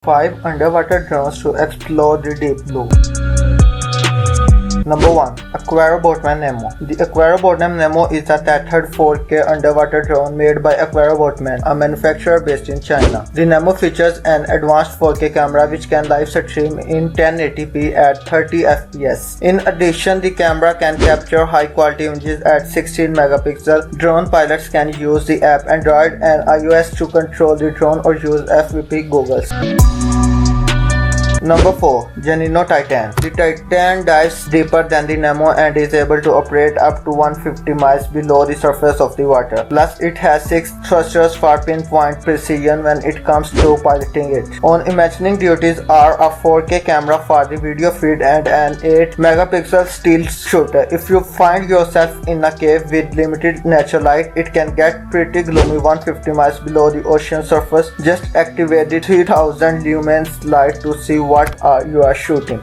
5 underwater drones to explore the deep blue. Number 1. Aquarobotman Nemo. The Aquarobotman Nemo is a tethered 4K underwater drone made by Aquarobotman, a manufacturer based in China. The Nemo features an advanced 4K camera which can live stream in 1080p at 30 fps. In addition, the camera can capture high quality images at 16 megapixels. Drone pilots can use the app Android and iOS to control the drone or use FVP goggles. Number 4. Gennino Titan. The Titan dives deeper than the Nemo and is able to operate up to 150 miles below the surface of the water. Plus, it has 6 thrusters for pinpoint precision when it comes to piloting it. On imagining duties are a 4K camera for the video feed and an 8 megapixel still shooter. If you find yourself in a cave with limited natural light, it can get pretty gloomy 150 miles below the ocean surface. Just activate the 3000 lumens light to see what you are shooting.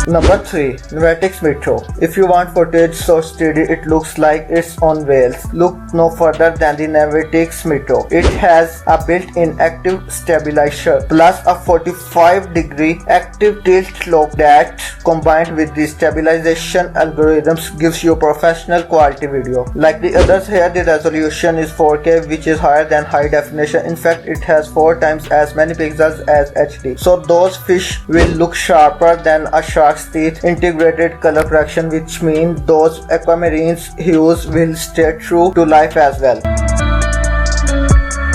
Number 3. Navatics MITO. If you want footage so steady it looks like it's on wheels, look no further than the Navatics MITO. It has a built-in active stabilizer plus a 45-degree active tilt lock that, combined with the stabilization algorithms, gives you professional quality video. Like the others here, the resolution is 4K, which is higher than high definition. In fact, it has 4 times as many pixels as HD. So those fish will look sharper than a shark's teeth. Integrated color correction, which means those aquamarine's hues will stay true to life as well.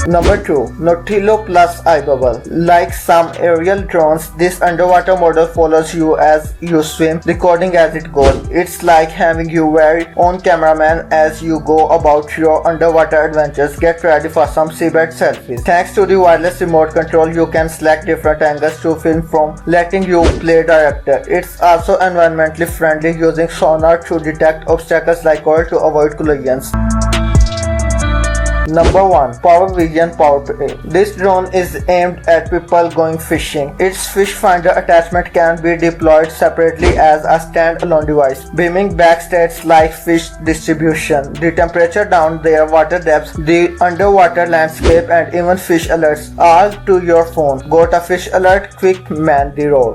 Number 2. Notilo Plus iBubble. Like some aerial drones, this underwater model follows you as you swim, recording as it goes. It's like having your very own cameraman as you go about your underwater adventures. Get ready for some seabed selfies. Thanks to the wireless remote control, you can select different angles to film from, letting you play director. It's also environmentally friendly, using sonar to detect obstacles like oil to avoid collisions. Number 1. PowerVision PowerRay. This drone is aimed at people going fishing. Its fish finder attachment can be deployed separately as a standalone device, beaming back stats like fish distribution, the temperature down there, water depths, the underwater landscape, and even fish alerts, all to your phone. Got a fish alert? Quick, man the road.